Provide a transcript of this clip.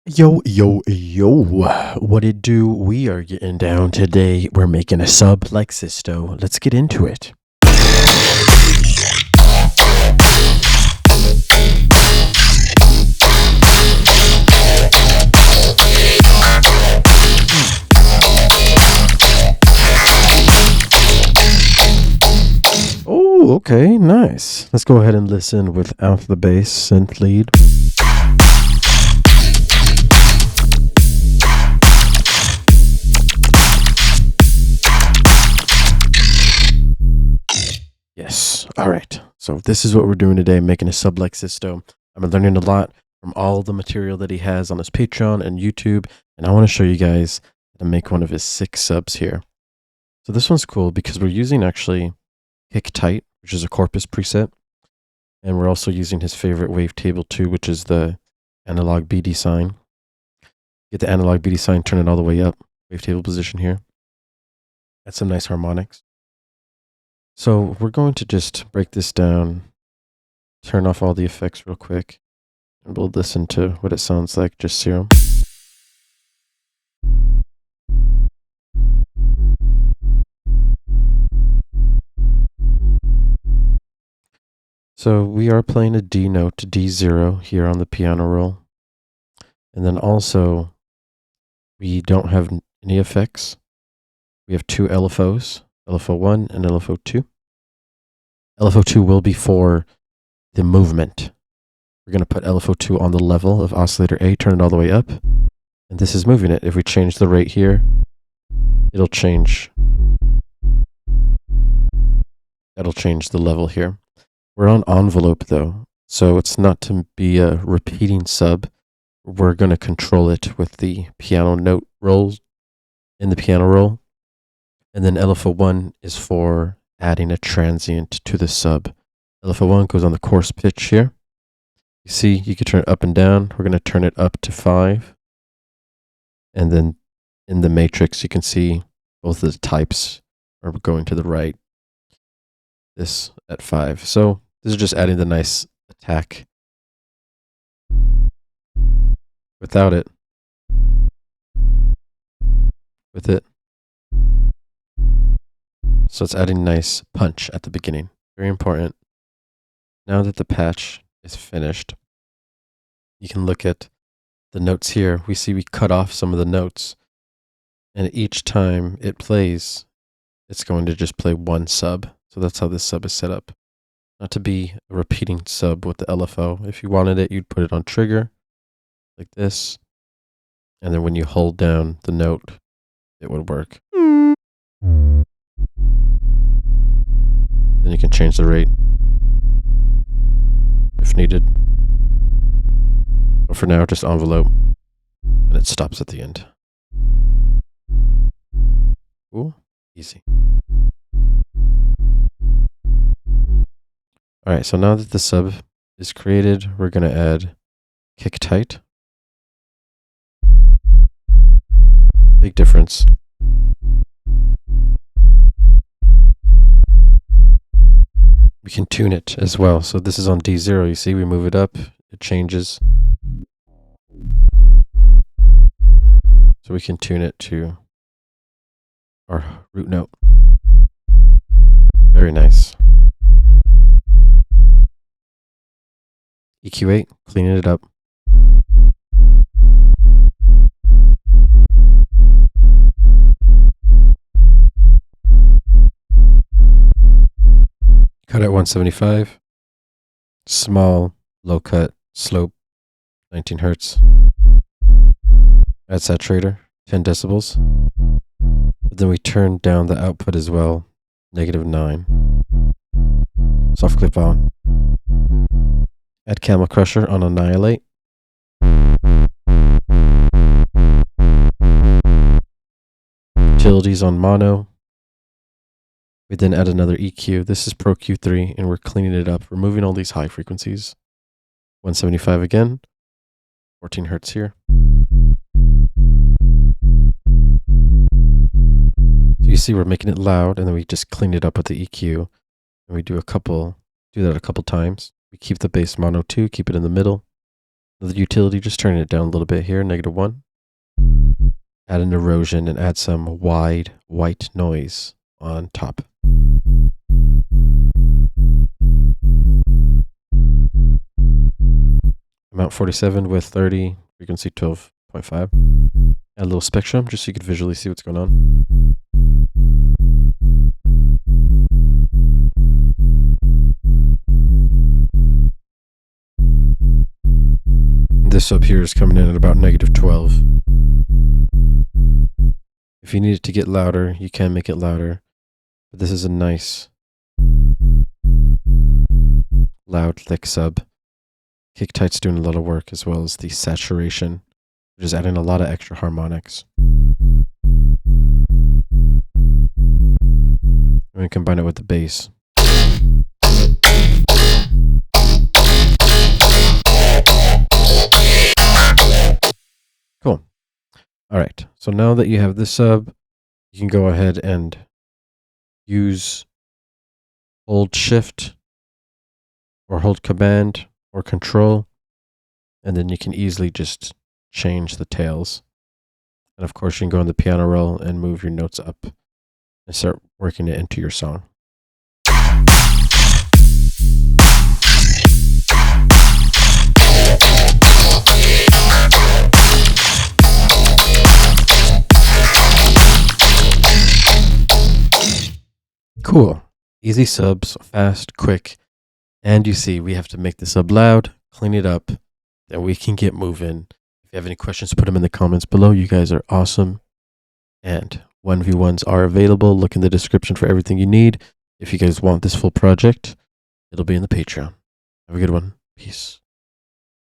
Yo, yo, yo. What it do? We are getting down today. We're making a sub like Sisto. Let's get into it. Oh, okay, nice. Let's go ahead and listen without the bass synth lead. Yes. All right. So this is what we're doing today, making a sub like Sisto. I've been learning a lot from all the material that he has on his Patreon and YouTube, and I want to show you guys how to make one of his 6 subs here. So this one's cool because we're using actually Kick Tight, which is a Corpus preset, and we're also using his favorite wavetable too, which is the analog BD sign. Get the analog BD sign, turn it all the way up, wavetable position here. That's some nice harmonics. So we're going to just break this down, turn off all the effects real quick, and we'll listen to what it sounds like, just Serum. So we are playing a D note, D0 here on the piano roll. And then also, we don't have any effects. We have 2 LFOs, LFO1 and LFO2. LFO2 will be for the movement. We're going to put LFO2 on the level of oscillator A, turn it all the way up. And this is moving it. If we change the rate here, it'll change. That'll change the level here. We're on envelope though, so it's not to be a repeating sub. We're going to control it with the piano note rolls in the piano roll. And then LFO1 is for adding a transient to the sub. LFO1 goes on the coarse pitch here. You see, you can turn it up and down. We're going to turn it up to 5. And then in the matrix, you can see both of the types are going to the right. This at 5. So this is just adding the nice attack. Without it. With it. So it's adding nice punch at the beginning. Very important. Now that the patch is finished, you can look at the notes here. We see we cut off some of the notes. And each time it plays, it's going to just play one sub. So that's how this sub is set up. Not to be a repeating sub with the LFO. If you wanted it, you'd put it on trigger, like this. And then when you hold down the note, it would work. Then you can change the rate if needed. But for now, just envelope. And it stops at the end. Ooh, easy. Alright, so now that the sub is created, we're going to add Kick Tight. Big difference. We can tune it as well. So this is on D0. You see, we move it up, it changes. So we can tune it to our root note. Very nice. EQ8, cleaning it up. Cut at 175. Small, low cut, slope, 19 hertz. Add saturator, 10 decibels. But then we turn down the output as well, -9. Soft clip on. Add Camel Crusher on Annihilate. Utilities on mono. We then add another EQ. This is Pro Q3, and we're cleaning it up, removing all these high frequencies. 175 again. 14 hertz here. So you see we're making it loud, and then we just clean it up with the EQ. And we do that a couple times. We keep the bass mono 2, keep it in the middle. The utility, just turning it down a little bit here, -1. Add an erosion and add some wide white noise on top. Amount 47 with 30, frequency 12.5. Add a little spectrum just so you could visually see what's going on. This sub here is coming in at about -12. If you need it to get louder, you can make it louder. But this is a nice, loud, thick sub. Kick tight's doing a lot of work, as well as the saturation, which is adding a lot of extra harmonics. And we combine it with the bass. Cool. All right. So now that you have this sub, you can go ahead and hold Shift or hold Command or Control, and then you can easily just change the tails. And of course, you can go on the piano roll and move your notes up and start working it into your song. Cool. Easy subs, fast, quick. And you see, we have to make the sub loud, clean it up, then we can get moving. If you have any questions, put them in the comments below. You guys are awesome. And 1v1s are available. Look in the description for everything you need. If you guys want this full project, it'll be in the Patreon. Have a good one. Peace.